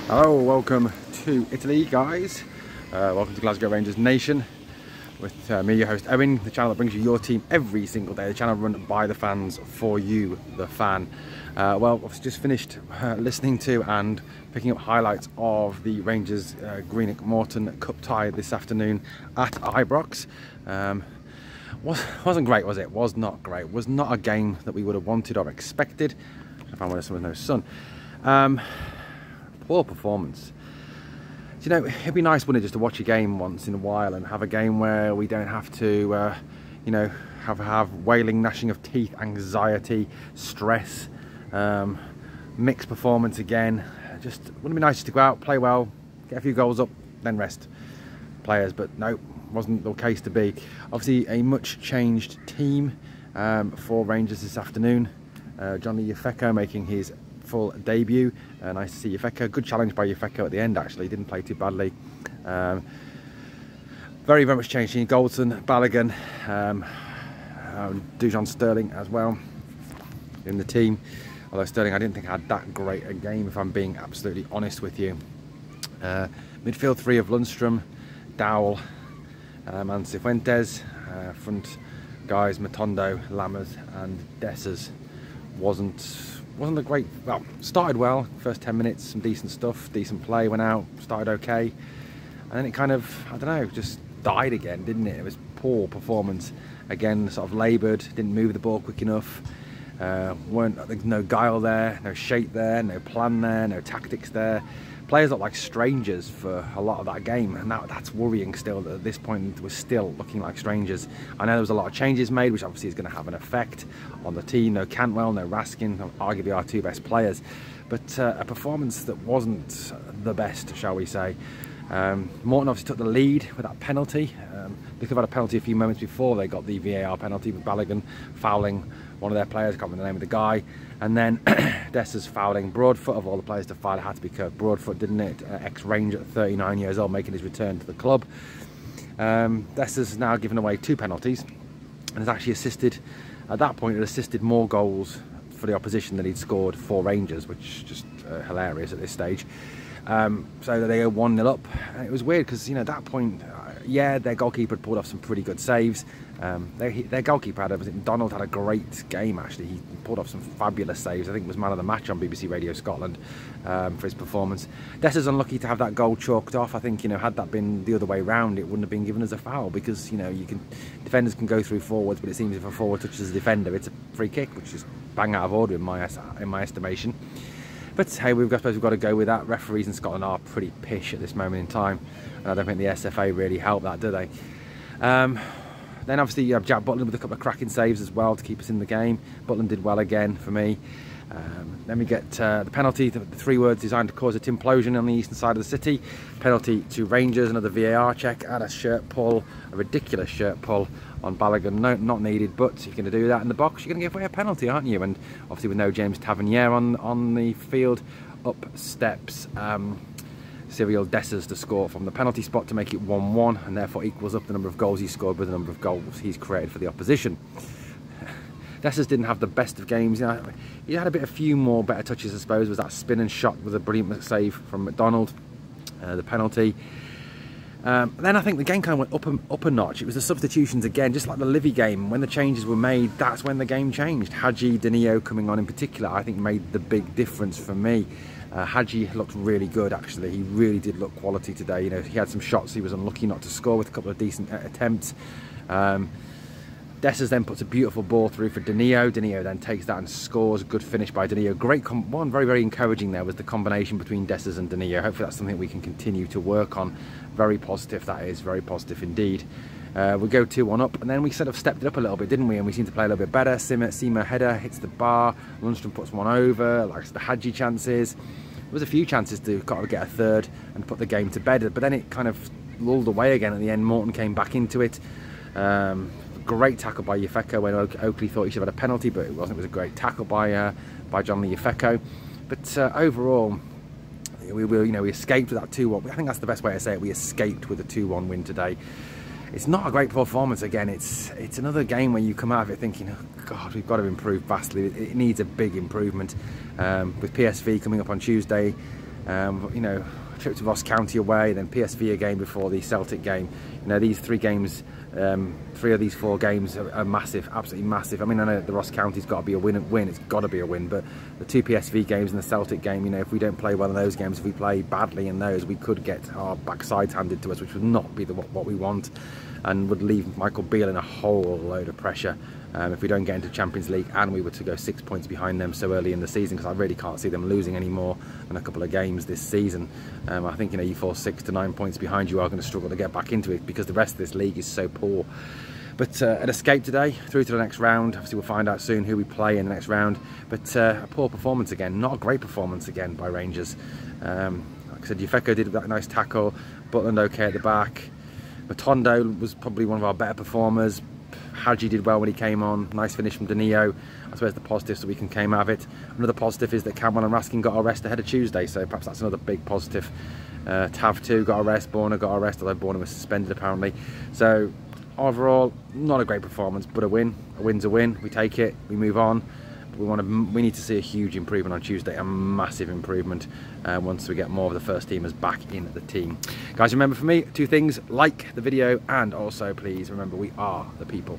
Hello, welcome to Italy, guys. Welcome to Glasgow Rangers Nation with me, your host Owen, the channel that brings you your team every single day, the channel run by the fans for you, the fan. Well, I've just finished listening to and picking up highlights of the Rangers Greenock Morton Cup tie this afternoon at Ibrox. Wasn't great, was it? Was not great. Was not a game that we would have wanted or expected. I found when someone with no sun. Poor performance. You know, it'd be nice, wouldn't it, just to watch a game once in a while and have a game where we don't have to, you know, have wailing, gnashing of teeth, anxiety, stress, mixed performance again. Just wouldn't it be nice just to go out, play well, get a few goals up, then rest players. But no, wasn't the case to be. Obviously, a much changed team for Rangers this afternoon. Johnny Yefeko making his full debut. Nice to see Yefeko. Good challenge by Yefeko at the end, actually. Didn't play too badly. Very much changed. Goldson, Balogun, Dujon Sterling as well in the team. Although Sterling, I didn't think had that great a game, if I'm being absolutely honest with you. Midfield three of Lundstrom, Dowell, and Cifuentes. Front guys, Matondo, Lammers and Dessers. Wasn't a great, well, started well, first 10 minutes, some decent stuff, decent play, went out, started okay, and then it kind of, I don't know, just died again, didn't it? It was poor performance, again, sort of laboured, didn't move the ball quick enough, there's no guile there, no shape there, no plan there, no tactics there. Players look like strangers for a lot of that game, and that's worrying still, that at this point we're still looking like strangers. I know there was a lot of changes made, which obviously is going to have an effect on the team. No Cantwell, no Raskin, arguably our two best players, but a performance that wasn't the best, shall we say. Morton obviously took the lead with that penalty. They could have had a penalty a few moments before they got the VAR penalty, with Balogun fouling one of their players, I can't remember the name of the guy, and then Dessers fouling Broadfoot. Of all the players to foul, it had to be Kurt Broadfoot, didn't it? Ex-Ranger at 39 years old, making his return to the club. Dessers has now given away 2 penalties and has actually assisted, at that point, it assisted more goals for the opposition than he'd scored for Rangers, which is just hilarious at this stage. So they go 1-0 up, and it was weird because, you know, at that point, yeah, their goalkeeper had pulled off some pretty good saves. Their goalkeeper Donald had a great game, actually. He pulled off some fabulous saves. I think it was man of the match on BBC Radio Scotland for his performance. Dessers unlucky to have that goal chalked off. I think, you know, had that been the other way round, it wouldn't have been given as a foul, because, you know, defenders can go through forwards, but it seems if a forward touches a defender, it's a free kick, which is bang out of order in my estimation. But hey, I suppose we've got to go with that. Referees in Scotland are pretty pish at this moment in time, and I don't think the SFA really helped that, do they? Then obviously you have Jack Butland with a couple of cracking saves as well to keep us in the game. Butland did well again for me. Then we get the penalty, the 3 words designed to cause a implosion on the eastern side of the city. Penalty to Rangers, another VAR check, and a shirt pull, a ridiculous shirt pull on Balogun. No, not needed, but you're going to do that in the box, you're going to give away a penalty, aren't you? And obviously with no James Tavernier on the field, up steps Cyril Dessers to score from the penalty spot to make it 1-1, and therefore equals up the number of goals he scored with the number of goals he's created for the opposition. Dessers didn't have the best of games. You know, he had a few more better touches, I suppose. Was that spin and shot with a brilliant save from McDonald, the penalty. Then I think the game kind of went up a notch. It was the substitutions again, just like the Livy game. When the changes were made, that's when the game changed. Hadji, Danilo coming on in particular, I think made the big difference for me. Hadji looked really good, actually. He really did look quality today. You know, he had some shots he was unlucky not to score with, a couple of decent attempts. Dessers then puts a beautiful ball through for Danilo. Danilo then takes that and scores. Good finish by Danilo. Great one, very encouraging there was the combination between Dessers and Danilo. Hopefully that's something we can continue to work on. Very positive, that is, very positive indeed. We go 2-1 up, and then we sort of stepped it up a little bit, didn't we? And we seemed to play a little bit better. Sima header hits the bar. Lundstrom puts one over, likes the Hadji chances. There was a few chances to kind of get a third and put the game to bed, but then it kind of lulled away again at the end. Morton came back into it. Great tackle by Yefeko when Oakley thought he should have had a penalty, but it wasn't. It was a great tackle by John Yefeko. But overall, we escaped with that 2-1. I think that's the best way to say it. We escaped with a 2-1 win today. It's not a great performance again. It's another game where you come out of it thinking, oh God, we've got to improve vastly. It needs a big improvement. With PSV coming up on Tuesday, You know, trip to Ross County away, then PSV again before the Celtic game. You know, these 3 games, 3 of these 4 games are massive, absolutely massive. I mean, I know the Ross County's got to be a win, it's got to be a win, but the 2 PSV games and the Celtic game, you know, if we don't play well in those games, if we play badly in those, we could get our backsides handed to us, which would not be what we want, and would leave Michael Beale in a whole load of pressure if we don't get into Champions League and we were to go 6 points behind them so early in the season, because I really can't see them losing any more than a couple of games this season. I think, you know, you fall 6 to 9 points behind, you are going to struggle to get back into it because the rest of this league is so poor. But an escape today, through to the next round. Obviously we'll find out soon who we play in the next round, but a poor performance again, not a great performance again by Rangers. Like I said, Ufeko did that nice tackle, Butland okay at the back, Matondo was probably one of our better performers. Hadji did well when he came on, nice finish from Danilo. I suppose the positives that we can came out of it. Another positive is that Campbell and Raskin got a rest ahead of Tuesday, so perhaps that's another big positive. Tav too got a rest, Borna got a rest, although Borna was suspended apparently. So overall, not a great performance, but a win. A win's a win, we take it, we move on. We need to see a huge improvement on Tuesday, a massive improvement once we get more of the first teamers back in the team. Guys, remember for me, 2 things: like the video, and also please remember we are the people.